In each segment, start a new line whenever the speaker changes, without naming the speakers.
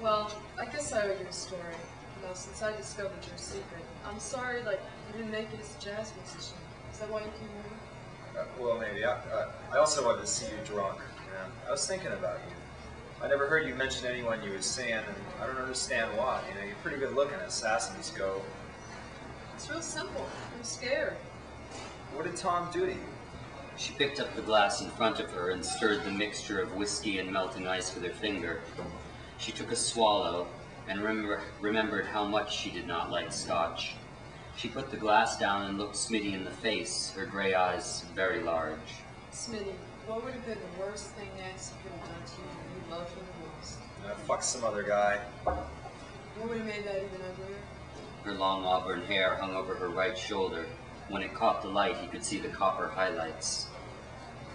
Well, I guess I owe you a story. You know, since I discovered your secret. I'm sorry, like, you didn't make it as a jazz musician. Is that why you came over?
Well, maybe. I also wanted to see you drunk. I was thinking about you. I never heard you mention anyone you were seeing, and I don't understand why. You know, you're pretty good looking, assassins go.
It's real simple. I'm scared.
What did Tom do to you?
She picked up the glass in front of her and stirred the mixture of whiskey and melting ice with her finger. She took a swallow and remembered how much she did not like scotch. She put the glass down and looked Smitty in the face, her gray eyes very large.
Smitty, what would have been the worst thing Nancy could have done to you that you loved her the most?
Fuck some other guy.
What would have made that even uglier?
Her long auburn hair hung over her right shoulder. When it caught the light, he could see the copper highlights.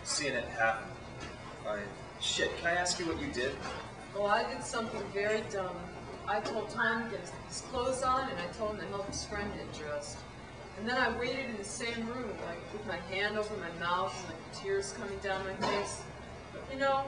Seeing it happen. Shit, can I ask you what you did?
Well, I did something very dumb. I told Tom to get his clothes on, and I told him to help his friend get dressed. And then I waited in the same room, like with my hand over my mouth and like tears coming down my face. You know,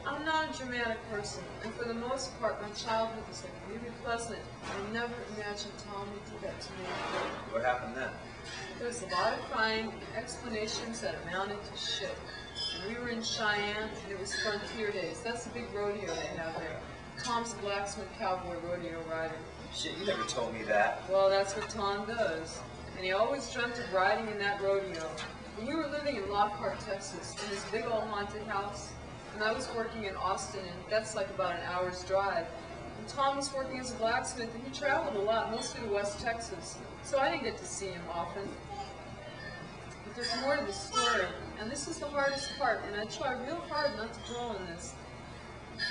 I'm not a dramatic person, and for the most part, my childhood was like really pleasant. I never imagined Tom would do that to me.
What happened then?
There was a lot of crying and explanations that amounted to shit. And we were in Cheyenne, and it was Frontier Days. That's the big rodeo they have there. Tom's a blacksmith cowboy rodeo rider.
Shit, you never told me that.
Well, that's what Tom does. And he always dreamt of riding in that rodeo. And we were living in Lockhart, Texas, in this big old haunted house. And I was working in Austin, and that's like about an hour's drive. And Tom was working as a blacksmith, and he traveled a lot, mostly to West Texas. So I didn't get to see him often. But there's more to the story, and this is the hardest part, and I try real hard not to dwell on this.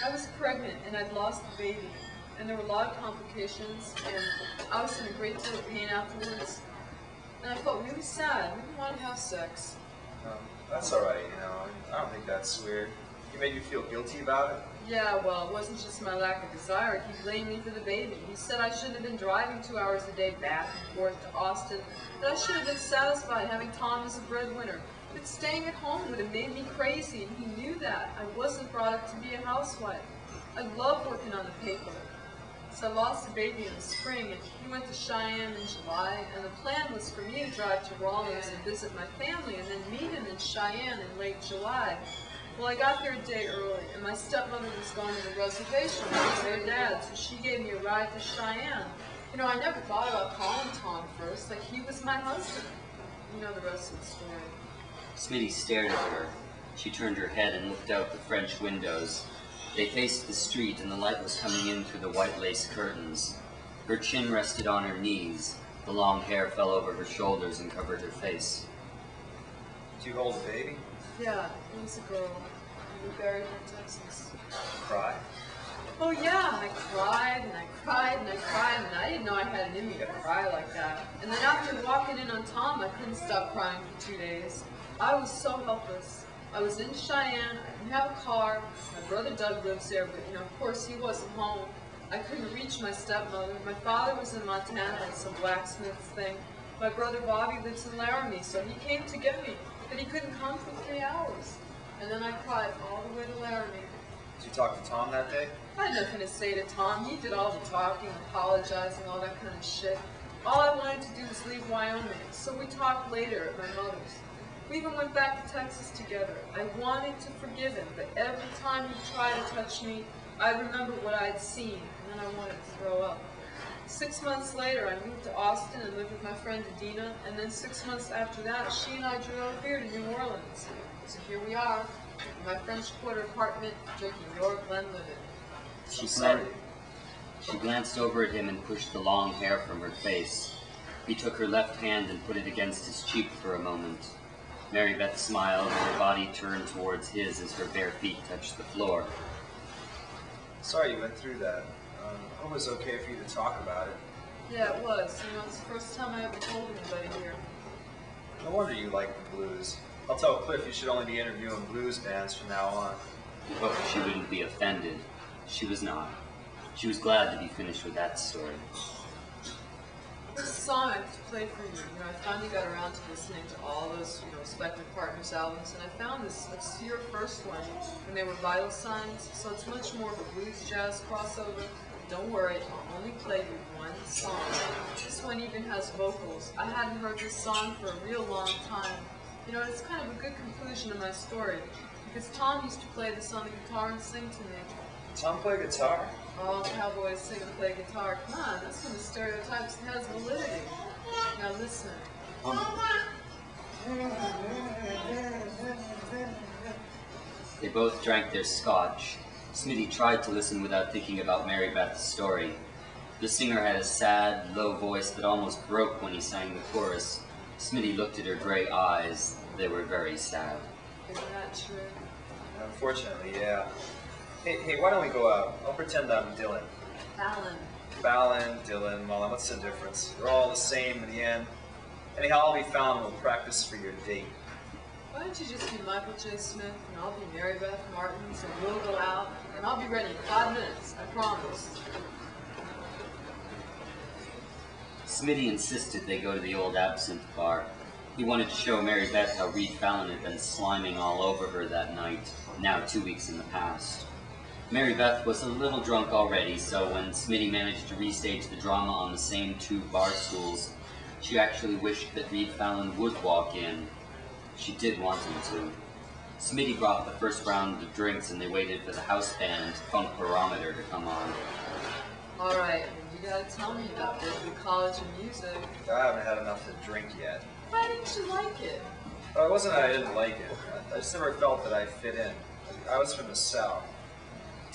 I was pregnant, and I'd lost the baby, and there were a lot of complications, and I was in a great deal of pain afterwards. And I felt really sad. I didn't want to have sex.
That's alright, you know. I don't think that's weird. He made you feel guilty about it?
Yeah, well, it wasn't just my lack of desire. He blamed me for the baby. He said I shouldn't have been driving 2 hours a day back and forth to Austin, that I should have been satisfied having Tom as a breadwinner. But staying at home would have made me crazy, and he knew that. I wasn't brought up to be a housewife. I loved working on the paper. So I lost the baby in the spring, and he went to Cheyenne in July, and the plan was for me to drive to Rawlins and visit my family, and then meet him in Cheyenne in late July. Well, I got there a day early, and my stepmother was going to the reservation with her dad, so she gave me a ride to Cheyenne. You know, I never thought about calling Tom first, like he was my husband. You know the rest of the story.
Smitty stared at her. She turned her head and looked out the French windows. They faced the street, and the light was coming in through the white lace curtains. Her chin rested on her knees. The long hair fell over her shoulders and covered her face.
Did you hold the baby?
Yeah, it was a girl. We buried her in Texas.
Cry?
Oh yeah, I cried and I cried and I cried, and I didn't know I had it in me to cry like that. And then after walking in on Tom, I couldn't stop crying for 2 days. I was so helpless. I was in Cheyenne, I didn't have a car, my brother Doug lives there, but you know, of course he wasn't home. I couldn't reach my stepmother. My father was in Montana at some blacksmith thing. My brother Bobby lives in Laramie, so he came to get me, but he couldn't come for 3 hours. And then I cried all the way to Laramie.
Did you talk to Tom that day?
I had nothing to say to Tom. He did all the talking, apologizing, all that kind of shit. All I wanted to do was leave Wyoming, so we talked later at my mother's. We even went back to Texas together. I wanted to forgive him, but every time he tried to touch me, I remembered what I had seen, and then I wanted to throw up. 6 months later, I moved to Austin and lived with my friend Adina, and then 6 months after that, she and I drove here to New Orleans. So here we are, in my French Quarter apartment, drinking your Glenlivet.
She glanced over at him and pushed the long hair from her face. He took her left hand and put it against his cheek for a moment. Mary Beth smiled, and her body turned towards his as her bare feet touched the floor.
Sorry you went through that. I hope it was okay for you to talk about it.
Yeah, it was. You know, it's the first time I ever told anybody here.
No wonder you like the blues. I'll tell Cliff you should only be interviewing blues bands from now on.
He hoped she wouldn't be offended. She was not. She was glad to be finished with that story.
This song I have to play for you. You know, I finally got around to listening to all those, respective partners' albums, and I found this. It's your first one, and they were Vital Signs, so it's much more of a blues jazz crossover. Don't worry, I'll only play you one song. This one even has vocals. I hadn't heard this song for a real long time. You know, it's kind of a good conclusion to my story, because Tom used to play this on the guitar and sing to me.
Tom play guitar?
All cowboys sing and play guitar. Come on, that's one of the stereotypes that has validity. Now listen.
They both drank their scotch. Smitty tried to listen without thinking about Mary Beth's story. The singer had a sad, low voice that almost broke when he sang the chorus. Smitty looked at her gray eyes. They were very sad.
Isn't that true?
Unfortunately, yeah. Hey, why don't we go out? I'll pretend I'm Dylan.
Fallon.
Fallon, Dylan, Mullen, what's the difference? They're all the same in the end. Anyhow, I'll be Fallon and we'll practice for your date.
Why don't you just be Michael J. Smith, and I'll be Mary Beth Martins, and we'll go out, and I'll be ready in 5 minutes, I promise.
Smitty insisted they go to the old absinthe bar. He wanted to show Mary Beth how Reed Fallon had been sliming all over her that night, now 2 weeks in the past. Mary Beth was a little drunk already, so when Smitty managed to restage the drama on the same 2 bar stools, she actually wished that Reed Fallon would walk in. She did want him to. Smitty brought the first round of drinks and they waited for the house band, Funk Barometer, to come on.
All right, you gotta tell me about the College of Music.
I haven't had enough to drink yet.
Why didn't you like it?
It wasn't that I didn't like it. I just never felt that I fit in. I was from the South.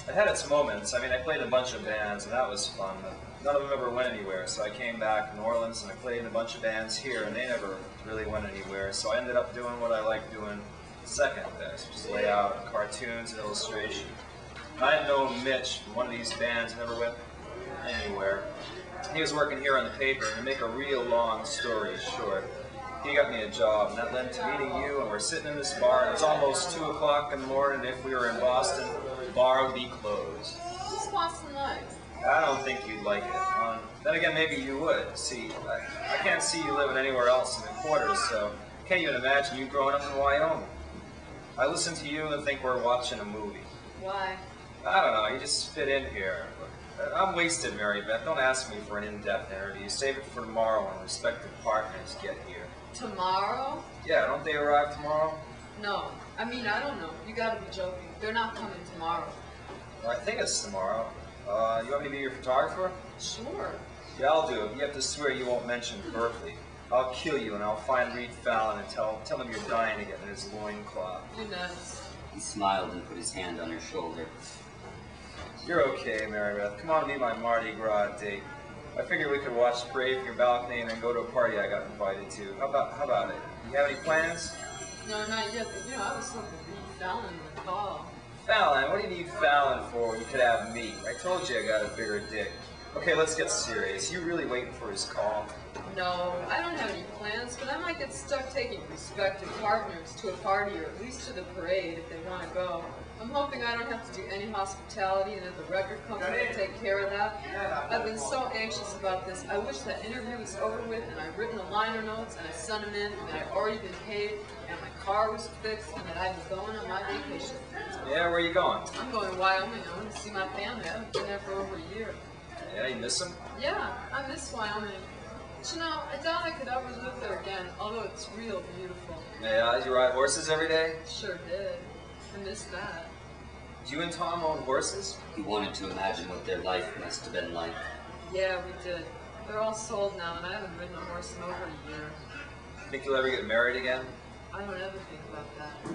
It had its moments. I mean, I played in a bunch of bands, and that was fun, but none of them ever went anywhere. So I came back to New Orleans, and I played in a bunch of bands here, and they never really went anywhere. So I ended up doing what I liked doing second best, just lay out cartoons and illustration. I had known Mitch from one of these bands, never went anywhere. He was working here on the paper, and to make a real long story short, he got me a job, and that led to meeting you, and we're sitting in this bar, and it's almost 2 o'clock in the morning, and if we were in Boston, the bar would be closed.
What's Boston like?
I don't think you'd like it. Then again, maybe you would. See, I can't see you living anywhere else in the quarters, so I can't even imagine you growing up in Wyoming. I listen to you and think we're watching a movie.
Why?
I don't know, you just fit in here. I'm wasted, Mary Beth. Don't ask me for an in-depth interview. Save it for tomorrow when respective partners get here.
Tomorrow?
Yeah, don't they arrive tomorrow?
No. I mean, I don't know. You gotta be joking. They're not coming tomorrow.
Well, I think it's tomorrow. You want me to be your photographer?
Sure.
Yeah, I'll do it. You have to swear you won't mention Berkeley. I'll kill you and I'll find Reed Fallon and tell him you're dying to get in his loincloth.
You're nuts.
He smiled and put his hand on her shoulder.
You're okay, Mary Beth. Come on and be my Mardi Gras date. I figured we could watch the parade from your balcony and then go to a party I got invited to. How about it? You have any plans?
No, not yet, but I was hoping Reed Fallon would call.
Fallon? What do you need Fallon for when you could have me? I told you I got a bigger dick. Okay, let's get serious. You really waiting for his call?
No, I don't have any plans, but I might get stuck taking prospective partners to a party or at least to the parade if they want to go. I'm hoping I don't have to do any hospitality and that the record company will take care of that. I've been so anxious about this. I wish that interview was over with and I'd written the liner notes and I sent them in and that I'd already been paid and my car was fixed and that I was going on my vacation.
Yeah, where are you going?
I'm going to Wyoming. I want to see my family. I haven't been there for over a year.
Yeah, you miss him?
Yeah, I miss Wyoming. But I doubt I could ever live there again, although it's real beautiful.
Yeah, did you ride horses every day?
Sure did. I miss that.
Do you and Tom own horses?
He wanted to imagine what their life must have been like.
Yeah, we did. They're all sold now, and I haven't ridden a horse in over a year.
Think you'll ever get married again?
I don't ever think about that.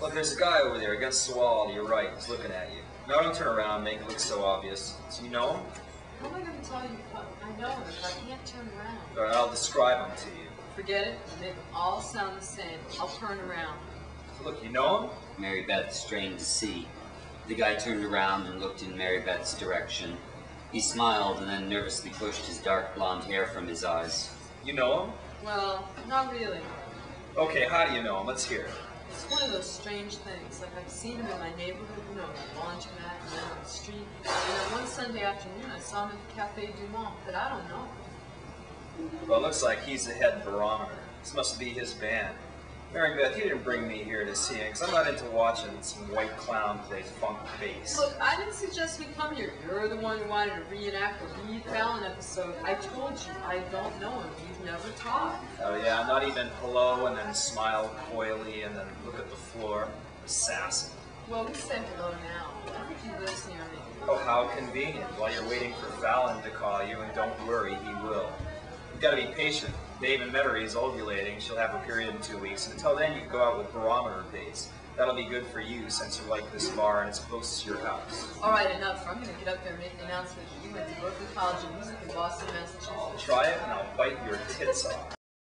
Look, there's a guy over there against the wall to your right. He's looking at you. No, don't turn around and make it look so obvious. So you know him?
How am I going to tell you I know him if I can't turn around?
All right, I'll describe him to you.
Forget it. Make them all sound the same. I'll turn around.
Look, you know him?
Mary Beth strained to see. The guy turned around and looked in Mary Beth's direction. He smiled and then nervously pushed his dark blonde hair from his eyes.
You know him?
Well, not really.
Okay, how do you know him? Let's hear it.
It's one of those strange things. Like I've seen him in my neighborhood, the laundromat, and then on the street. And then one Sunday afternoon, I saw him at the Café Du Monde, but I don't know him.
Well, it looks like he's the head barometer. This must be his band. Mary Beth, you didn't bring me here to see it, because I'm not into watching some white clown play funk bass.
Look, I didn't suggest we come here. You're the one who wanted to reenact the Reed Fallon episode. I told you, I don't know him. We've never talked.
Oh yeah, not even hello and then smile coyly and then look at the floor. Assassin.
Well, we say hello now. I think he lives near me.
Oh, how convenient. While you're waiting for Fallon to call you, and don't worry, he will. You've got to be patient. Dave and Metairie is ovulating. She'll have a period in 2 weeks. And until then, you can go out with barometer bass. That'll be good for you since you like this bar and it's close to your house.
All right, enough. I'm going to get up there and make the announcement that you went to Berklee College of Music in Boston, Massachusetts.
Try it and I'll bite your tits off.